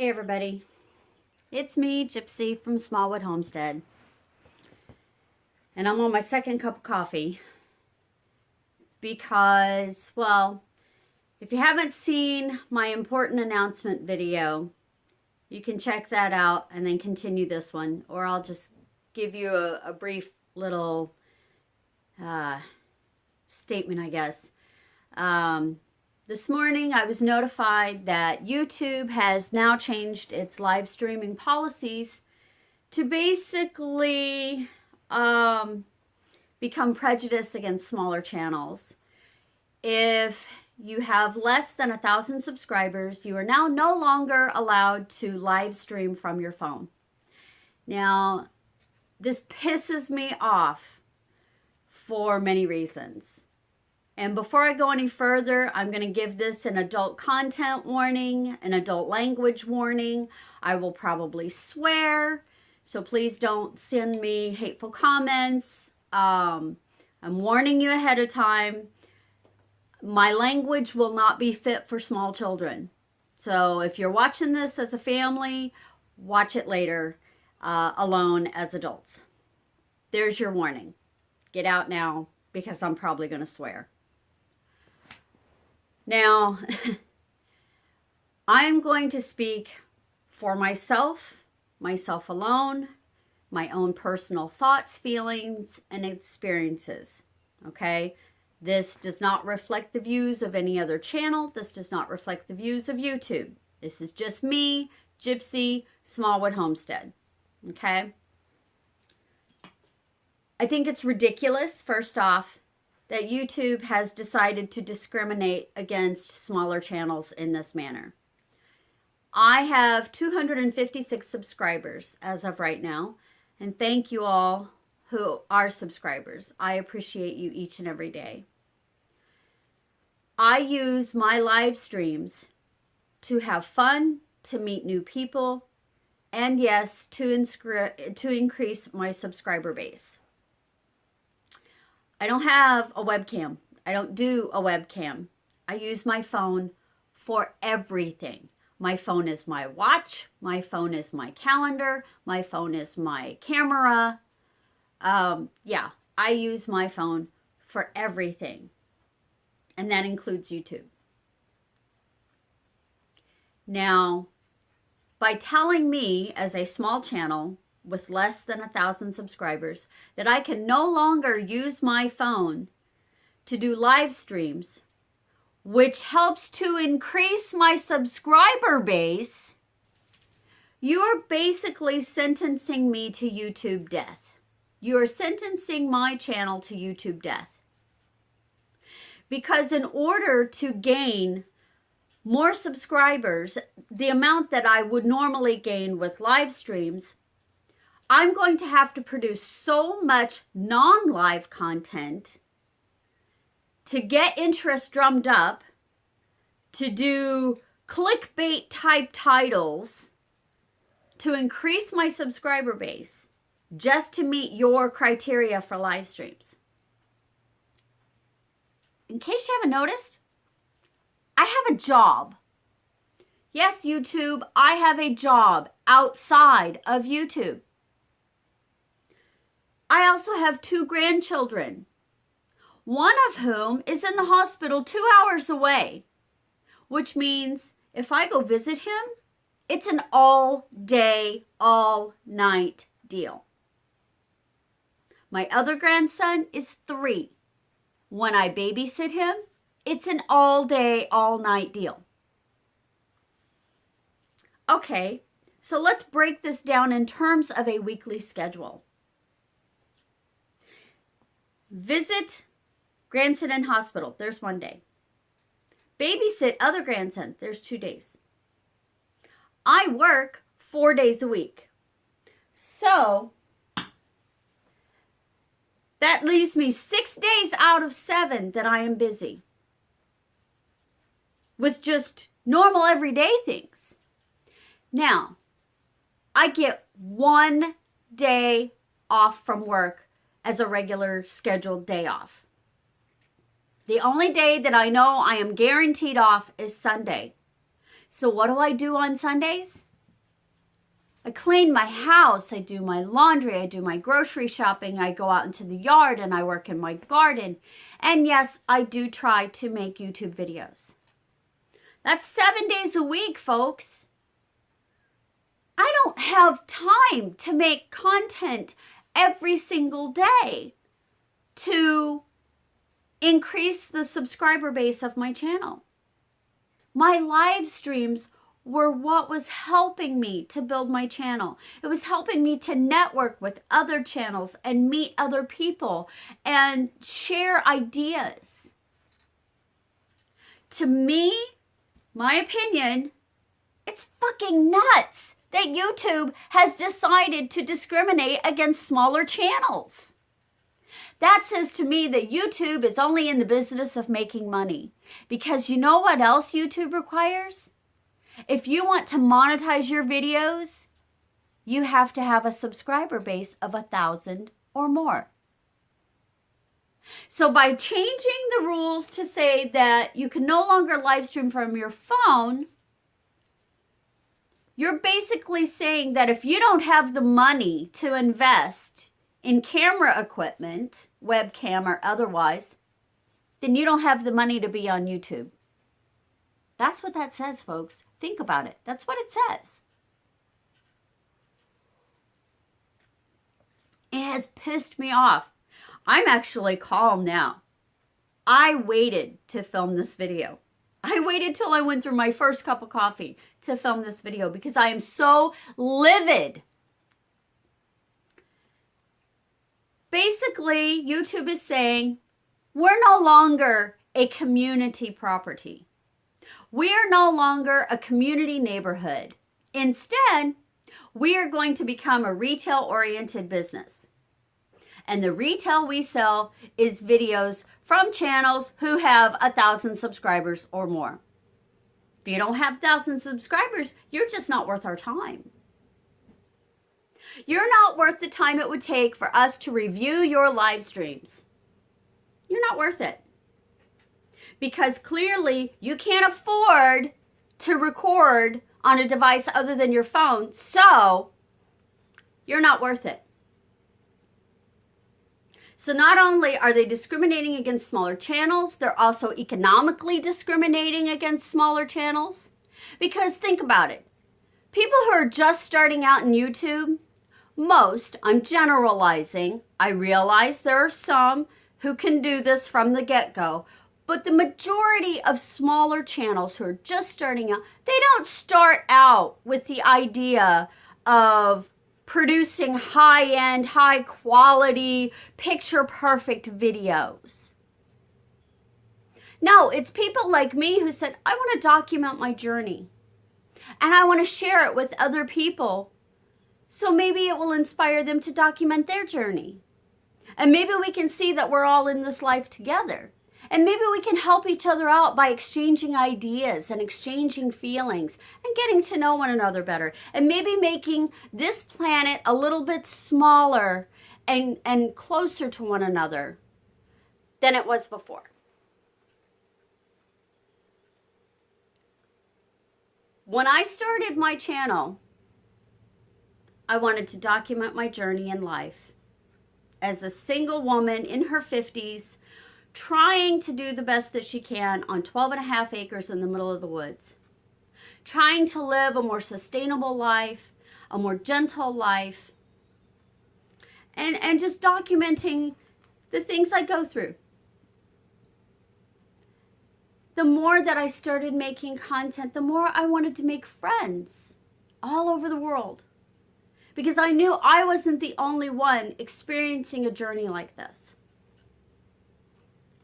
Hey everybody, it's me, Gypsy from Smallwood Homestead, and I'm on my second cup of coffee because, well, if you haven't seen my important announcement video, you can check that out and then continue this one, or I'll just give you a brief little statement, I guess. This morning I was notified that YouTube has now changed its live streaming policies to basically become prejudiced against smaller channels. If you have less than 1,000 subscribers, you are now no longer allowed to live stream from your phone. Now, this pisses me off for many reasons. And before I go any further, I'm going to give this an adult content warning, an adult language warning. I will probably swear, so please don't send me hateful comments. I'm warning you ahead of time. My language will not be fit for small children. So if you're watching this as a family, watch it later alone as adults. There's your warning. Get out now because I'm probably going to swear. Now, I'm going to speak for myself alone, my own personal thoughts, feelings, and experiences, okay? This does not reflect the views of any other channel. This does not reflect the views of YouTube. This is just me, Gypsy, Smallwood Homestead, okay? I think it's ridiculous, first off, that YouTube has decided to discriminate against smaller channels in this manner. I have 256 subscribers as of right now, and thank you all who are subscribers. I appreciate you each and every day. I use my live streams to have fun, to meet new people, and yes, to increase my subscriber base. I don't have a webcam. I don't do a webcam. I use my phone for everything. My phone is my watch. My phone is my calendar. My phone is my camera. Yeah, I use my phone for everything. And that includes YouTube. Now, by telling me as a small channel with less than 1,000 subscribers that I can no longer use my phone to do live streams, which helps to increase my subscriber base, you're basically sentencing me to YouTube death. You're sentencing my channel to YouTube death. Because in order to gain more subscribers, the amount that I would normally gain with live streams, I'm going to have to produce so much non-live content to get interest drummed up, to do clickbait type titles, to increase my subscriber base, just to meet your criteria for live streams. In case you haven't noticed, I have a job. Yes, YouTube, I have a job outside of YouTube. I also have 2 grandchildren, one of whom is in the hospital 2 hours away, which means if I go visit him, it's an all day, all night deal. My other grandson is 3. When I babysit him, it's an all day, all night deal. Okay, so let's break this down in terms of a weekly schedule. Visit grandson in hospital, there's 1 day. Babysit other grandson, there's 2 days. I work 4 days a week. So that leaves me 6 days out of 7 that I am busy with just normal everyday things. Now, I get 1 day off from work as a regular scheduled day off. The only day that I know I am guaranteed off is Sunday. So what do I do on Sundays? I clean my house, I do my laundry, I do my grocery shopping, I go out into the yard and I work in my garden. And yes, I do try to make YouTube videos. That's 7 days a week, folks. I don't have time to make content every single day to increase the subscriber base of my channel. My live streams were what was helping me to build my channel. It was helping me to network with other channels and meet other people and share ideas. To me, my opinion, it's fucking nuts that YouTube has decided to discriminate against smaller channels. That says to me that YouTube is only in the business of making money. Because you know what else YouTube requires? If you want to monetize your videos, you have to have a subscriber base of 1,000 or more. So by changing the rules to say that you can no longer live stream from your phone, you're basically saying that if you don't have the money to invest in camera equipment, webcam or otherwise, then you don't have the money to be on YouTube. That's what that says, folks. Think about it. That's what it says. It has pissed me off. I'm actually calm now. I waited to film this video. I waited till I went through my first cup of coffee to film this video because I am so livid. Basically, YouTube is saying we're no longer a community property. We are no longer a community neighborhood. Instead, we are going to become a retail-oriented business. And the retail we sell is videos from channels who have 1,000 subscribers or more. If you don't have 1,000 subscribers, you're just not worth our time. You're not worth the time it would take for us to review your live streams. You're not worth it. Because clearly you can't afford to record on a device other than your phone, so you're not worth it. So not only are they discriminating against smaller channels, they're also economically discriminating against smaller channels. Because think about it. People who are just starting out in YouTube, most, I'm generalizing, I realize there are some who can do this from the get-go, but the majority of smaller channels who are just starting out, they don't start out with the idea of producing high-end, high-quality, picture-perfect videos. No, it's people like me who said, I want to document my journey. And I want to share it with other people. So maybe it will inspire them to document their journey. And maybe we can see that we're all in this life together. And maybe we can help each other out by exchanging ideas and exchanging feelings and getting to know one another better. And maybe making this planet a little bit smaller and closer to one another than it was before. When I started my channel, I wanted to document my journey in life as a single woman in her 50s, trying to do the best that she can on 12.5 acres in the middle of the woods. Trying to live a more sustainable life, a more gentle life, and just documenting the things I go through. The more that I started making content, the more I wanted to make friends all over the world. Because I knew I wasn't the only one experiencing a journey like this.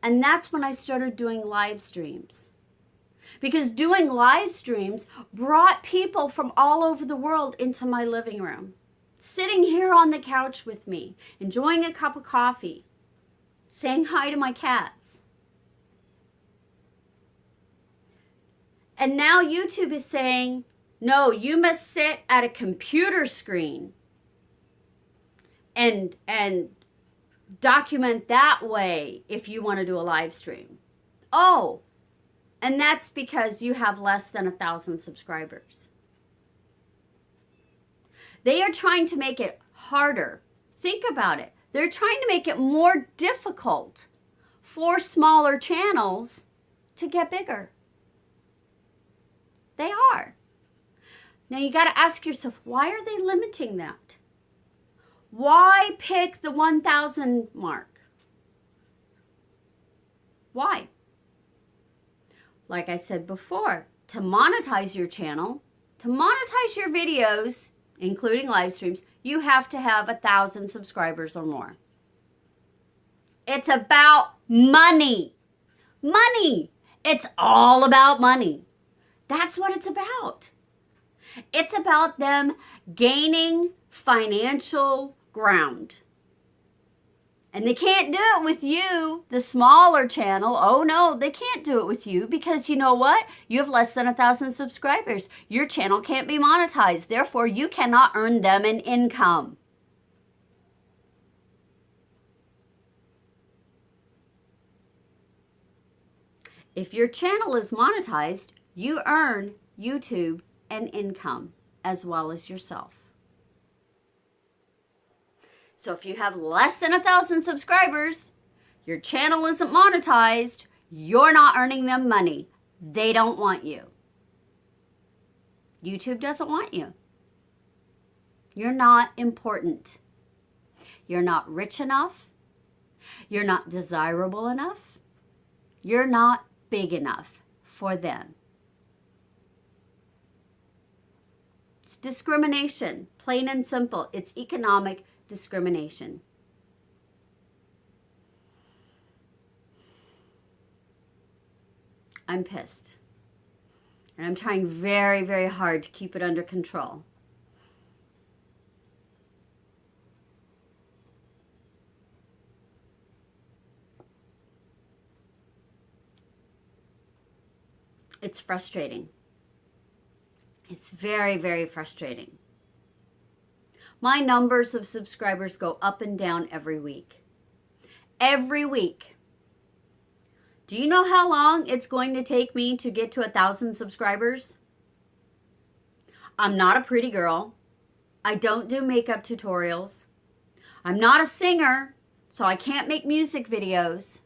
And that's when I started doing live streams. Because doing live streams brought people from all over the world into my living room. Sitting here on the couch with me, enjoying a cup of coffee, saying hi to my cats. And now YouTube is saying, no, you must sit at a computer screen and document that way if you want to do a live stream. Oh, and that's because you have less than 1,000 subscribers. They are trying to make it harder. Think about it. They're trying to make it more difficult for smaller channels to get bigger. They are. Now you got to ask yourself, why are they limiting that? Why pick the 1,000 mark? Why? Like I said before, to monetize your channel, to monetize your videos, including live streams, you have to have 1,000 subscribers or more. It's about money. Money. It's all about money. That's what it's about. It's about them gaining financial ground. And they can't do it with you, the smaller channel. Oh no, they can't do it with you because you know what? You have less than 1,000 subscribers. Your channel can't be monetized. Therefore, you cannot earn them an income. If your channel is monetized, you earn YouTube an income as well as yourself. So if you have less than 1,000 subscribers, your channel isn't monetized, you're not earning them money. They don't want you. YouTube doesn't want you. You're not important. You're not rich enough. You're not desirable enough. You're not big enough for them. It's discrimination, plain and simple. It's economic discrimination. I'm pissed. And I'm trying very, very hard to keep it under control. It's frustrating. It's very, very frustrating. My numbers of subscribers go up and down every week. Every week. Do you know how long it's going to take me to get to 1,000 subscribers? I'm not a pretty girl. I don't do makeup tutorials. I'm not a singer, so I can't make music videos.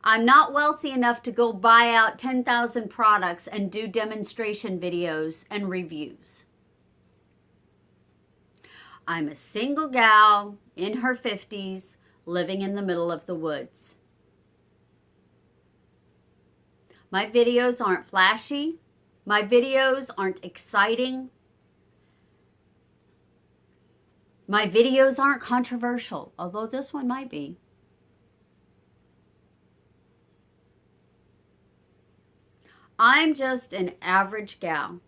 I'm not wealthy enough to go buy out 10,000 products and do demonstration videos and reviews. I'm a single gal in her 50s living in the middle of the woods. My videos aren't flashy. My videos aren't exciting. My videos aren't controversial, although this one might be. I'm just an average gal.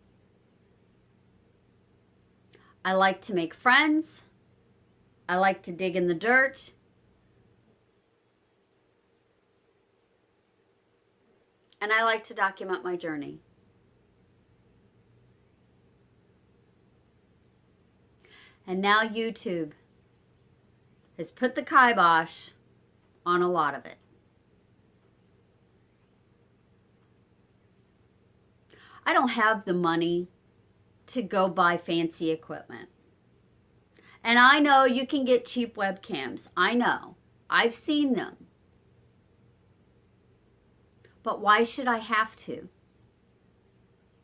I like to make friends. I like to dig in the dirt. And I like to document my journey. And now YouTube has put the kibosh on a lot of it. I don't have the money to go buy fancy equipment. And I know you can get cheap webcams. I know. I've seen them. But why should I have to?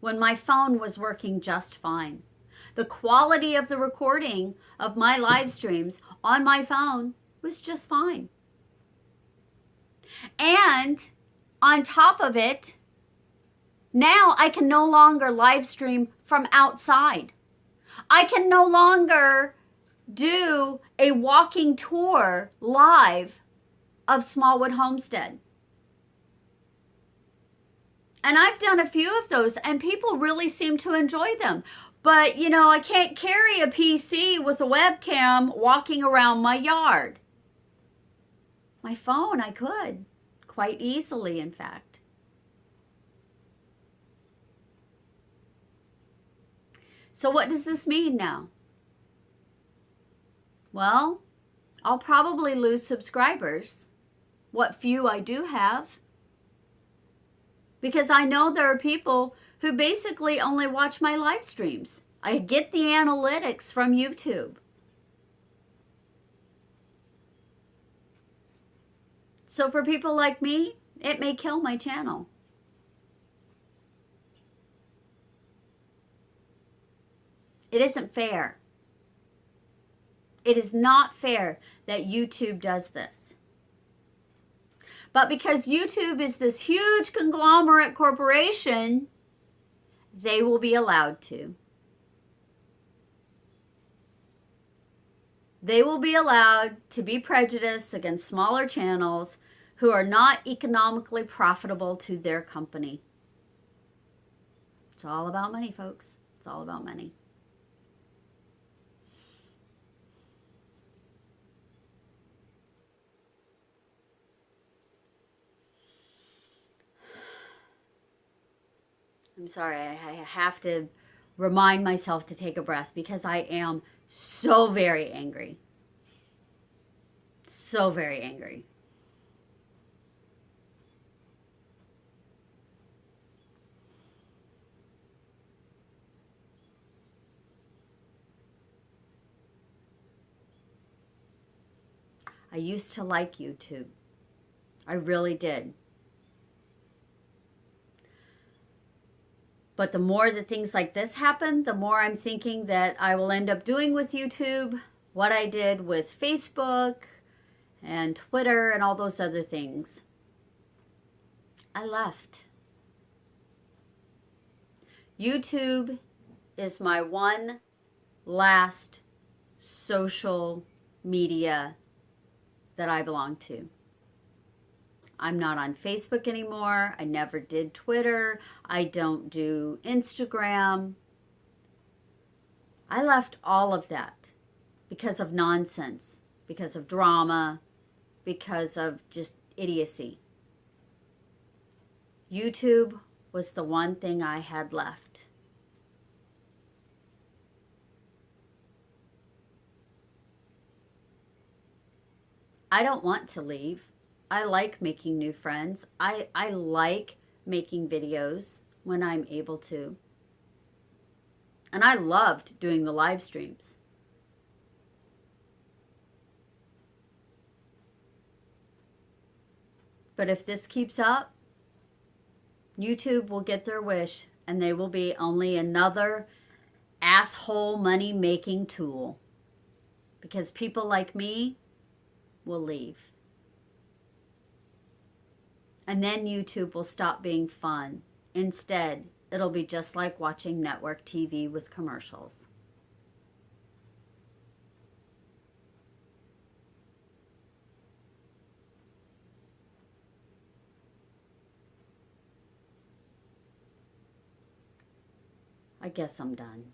When my phone was working just fine. The quality of the recording of my live streams on my phone was just fine. And on top of it, now I can no longer live stream from outside. I can no longer do a walking tour live of Smallwood Homestead. And I've done a few of those and people really seem to enjoy them. But, you know, I can't carry a PC with a webcam walking around my yard. My phone, I could. Quite easily, in fact. So what does this mean now? Well, I'll probably lose subscribers. What few I do have. Because I know there are people who basically only watch my live streams. I get the analytics from YouTube. So for people like me, it may kill my channel. It isn't fair. It is not fair that YouTube does this. But because YouTube is this huge conglomerate corporation, they will be allowed to. They will be allowed to be prejudiced against smaller channels who are not economically profitable to their company. It's all about money, folks. It's all about money. I'm sorry, I have to remind myself to take a breath because I am so very angry. So very angry. I used to like YouTube. I really did. But the more that things like this happen, the more I'm thinking that I will end up doing with YouTube what I did with Facebook and Twitter and all those other things. I left. YouTube is my one last social media that I belong to. I'm not on Facebook anymore. I never did Twitter. I don't do Instagram. I left all of that because of nonsense, because of drama, because of just idiocy. YouTube was the one thing I had left. I don't want to leave. I like making new friends. I like making videos when I'm able to. And I loved doing the live streams. But if this keeps up, YouTube will get their wish and they will be only another asshole money-making tool. Because people like me will leave. And then YouTube will stop being fun. Instead, it'll be just like watching network TV with commercials. I guess I'm done.